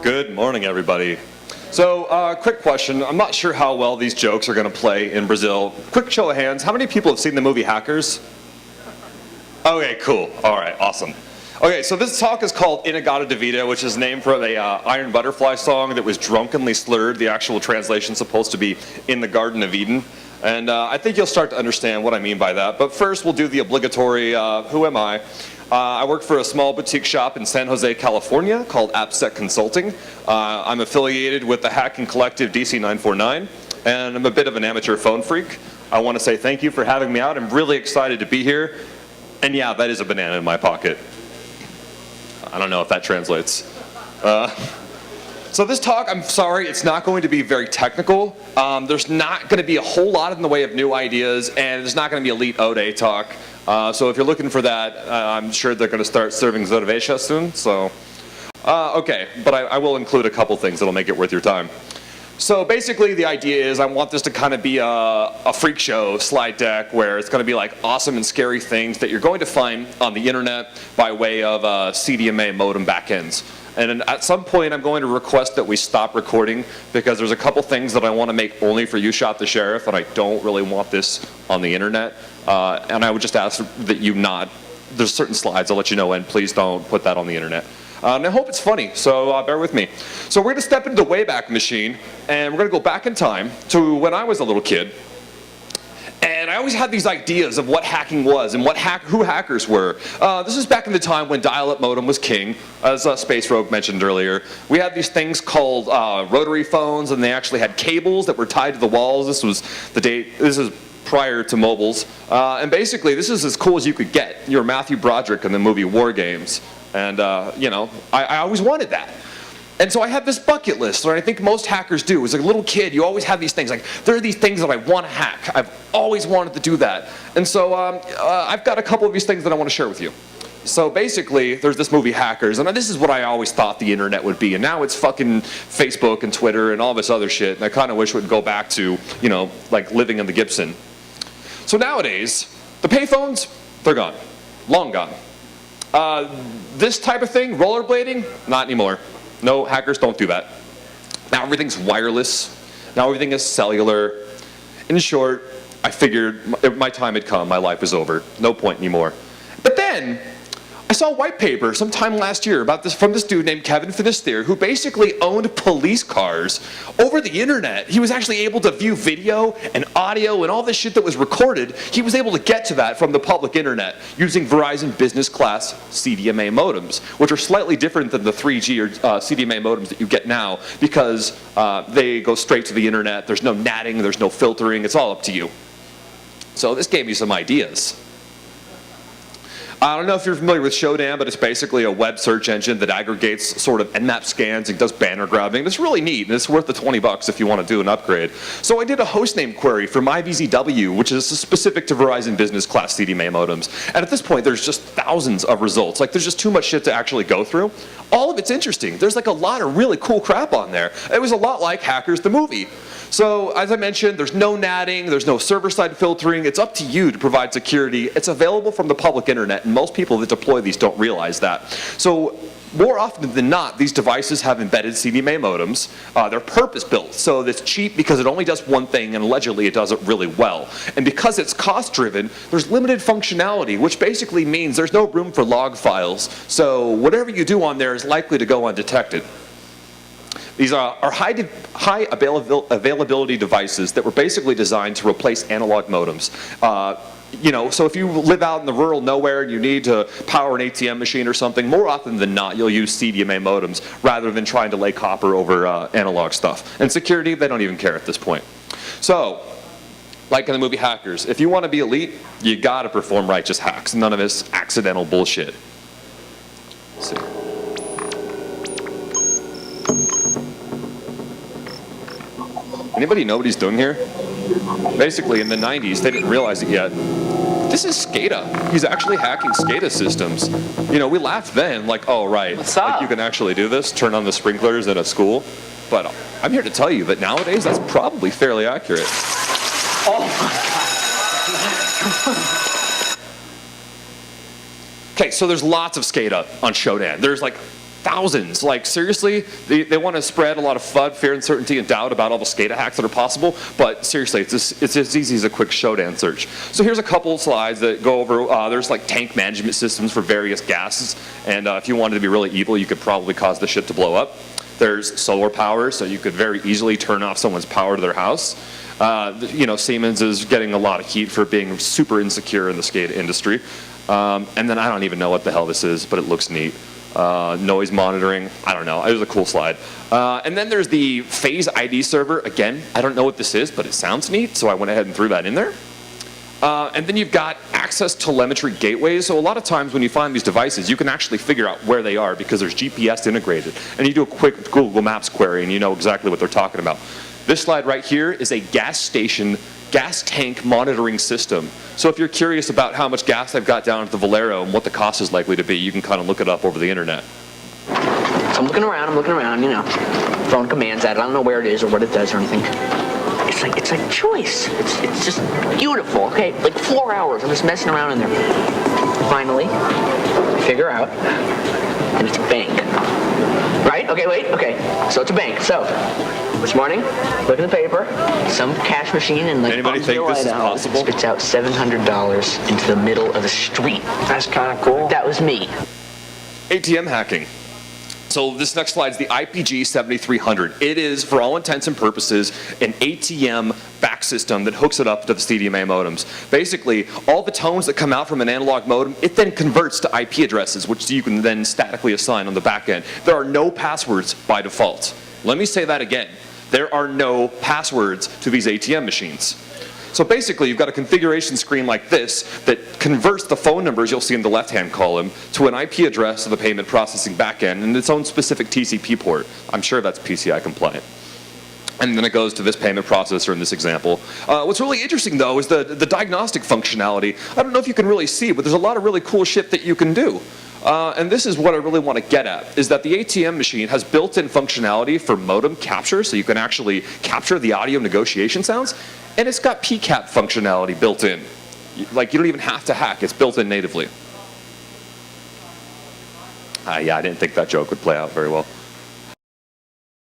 Good morning, everybody. So, quick question. I'm not sure how well these jokes are going to play in Brazil. Quick show of hands. How many people have seen the movie Hackers? Okay, cool. All right, awesome. Okay, so this talk is called Gadda, Vida, which is named for the Iron Butterfly song that was drunkenly slurred. The actual translation is supposed to be in the Garden of Eden. And I think you'll start to understand what I mean by that. But first, we'll do the obligatory, who am I? I work for a small boutique shop in San Jose, California called AppSec Consulting. I'm affiliated with the hacking collective DC949, and I'm a bit of an amateur phone freak. I want to say thank you for having me out. I'm really excited to be here. And yeah, that is a banana in my pocket. I don't know if that translates. So this talk, I'm sorry, it's not going to be very technical. There's not going to be a whole lot in the way of new ideas, and there's not going to be elite O-Day talk. So if you're looking for that, I'm sure they're going to start serving cerveja soon. So, okay, but I will include a couple things that'll make it worth your time. So basically the idea is I want this to kind of be a freak show slide deck where it's going to be like awesome and scary things that you're going to find on the internet by way of CDMA modem backends. And at some point I'm going to request that we stop recording because there's a couple things that I want to make only for You Shot the Sheriff, and I don't really want this on the internet. And I would just ask that you not, there's certain slides I'll let you know, and please don't put that on the internet. And I hope it's funny, so bear with me. So we're going to step into the Wayback Machine, and we're going to go back in time to when I was a little kid. And I always had these ideas of what hacking was and who hackers were. This is back in the time when dial-up modem was king, as Space Rogue mentioned earlier. We had these things called rotary phones, and they actually had cables that were tied to the walls. This was the date. This is prior to mobiles. And basically, this is as cool as you could get. You're Matthew Broderick in the movie War Games. And, you know, I always wanted that. And so I have this bucket list, or I think most hackers do. As a little kid, you always have these things. Like, there are these things that I want to hack. I've always wanted to do that. And so I've got a couple of these things that I want to share with you. So basically, there's this movie Hackers, and this is what I always thought the internet would be. And now it's fucking Facebook and Twitter and all this other shit. And I kind of wish it would go back to, you know, like living in the Gibson. So nowadays, the payphones, they're gone. Long gone. This type of thing, rollerblading, not anymore. No, hackers don't do that. Now everything's wireless. Now everything is cellular. In short, I figured my time had come. My life was over. No point anymore. But then, I saw a white paper sometime last year about this from this dude named Kevin Finisterre, who basically owned police cars over the internet. He was actually able to view video and audio and all this shit that was recorded. He was able to get to that from the public internet using Verizon business class CDMA modems, which are slightly different than the 3G or CDMA modems that you get now because they go straight to the internet. There's no natting, there's no filtering, it's all up to you. So this gave me some ideas. I don't know if you're familiar with Shodan, but it's basically a web search engine that aggregates sort of Nmap scans and does banner grabbing. It's really neat, and it's worth the 20 bucks if you want to do an upgrade. So I did a hostname query for MyVZW, which is specific to Verizon business class CDMA modems. And at this point, there's just thousands of results. Like, there's just too much shit to actually go through. All of it's interesting. There's like a lot of really cool crap on there. It was a lot like Hackers the movie. So, as I mentioned, there's no natting, there's no server-side filtering. It's up to you to provide security. It's available from the public internet, and most people that deploy these don't realize that. So, more often than not, these devices have embedded CDMA modems. They're purpose-built, so it's cheap because it only does one thing, and allegedly it does it really well. And because it's cost-driven, there's limited functionality, which basically means there's no room for log files. So, whatever you do on there is likely to go undetected. These are high availability devices that were basically designed to replace analog modems. You know, so if you live out in the rural nowhere and you need to power an ATM machine or something, more often than not, you'll use CDMA modems rather than trying to lay copper over analog stuff. And security, they don't even care at this point. So, like in the movie Hackers, if you want to be elite, you gotta perform righteous hacks. None of this accidental bullshit. Let's see. Anybody know what he's doing here? Basically, in the 90s, they didn't realize it yet. This is SCADA. He's actually hacking SCADA systems. You know, we laughed then, like, oh, right. What's up? Like, you can actually do this, turn on the sprinklers in a school. But I'm here to tell you that nowadays, that's probably fairly accurate. Oh, my God. Okay, so there's lots of SCADA on Shodan. There's like thousands. Like seriously, they want to spread a lot of FUD, fear, uncertainty, and doubt about all the SCADA hacks that are possible. But seriously, it's as easy as a quick Shodan search. So here's a couple slides that go over. There's like tank management systems for various gases, and if you wanted to be really evil, you could probably cause the ship to blow up. There's solar power, so you could very easily turn off someone's power to their house. You know, Siemens is getting a lot of heat for being super insecure in the SCADA industry. And then I don't even know what the hell this is, but it looks neat. Noise monitoring, I don't know, it was a cool slide. And then there's the phase ID server. Again, I don't know what this is, but it sounds neat, so I went ahead and threw that in there. And then you've got access telemetry gateways. So a lot of times when you find these devices, you can actually figure out where they are because there's GPS integrated. And you do a quick Google Maps query and you know exactly what they're talking about. This slide right here is a gas station gas tank monitoring system. So if you're curious about how much gas they've got down at the Valero and what the cost is likely to be, you can kind of look it up over the internet. So I'm looking around, you know, throwing commands at it. I don't know where it is or what it does or anything. It's like choice. It's just beautiful. Okay, like 4 hours. I'm just messing around in there. Finally, figure out, and it's a bank. Right? Okay, wait. Okay, so it's a bank. So this morning, look at the paper. Some cash machine in like anybody think this is possible? Spits out $700 into the middle of the street. That's kind of cool. That was me. ATM hacking. So this next slide is the IPG 7300. It is, for all intents and purposes, an ATM back system that hooks it up to the CDMA modems. Basically, all the tones that come out from an analog modem, it then converts to IP addresses, which you can then statically assign on the back end. There are no passwords by default. Let me say that again. There are no passwords to these ATM machines. So basically, you've got a configuration screen like this that converts the phone numbers you'll see in the left-hand column to an IP address of the payment processing backend and its own specific TCP port. I'm sure that's PCI compliant. And then it goes to this payment processor in this example. What's really interesting, though, is the diagnostic functionality. I don't know if you can really see, but there's a lot of really cool shit that you can do. And this is what I really want to get at, is that the ATM machine has built-in functionality for modem capture, so you can actually capture the audio negotiation sounds, and it's got PCAP functionality built in. Like, you don't even have to hack, it's built in natively. Yeah, I didn't think that joke would play out very well.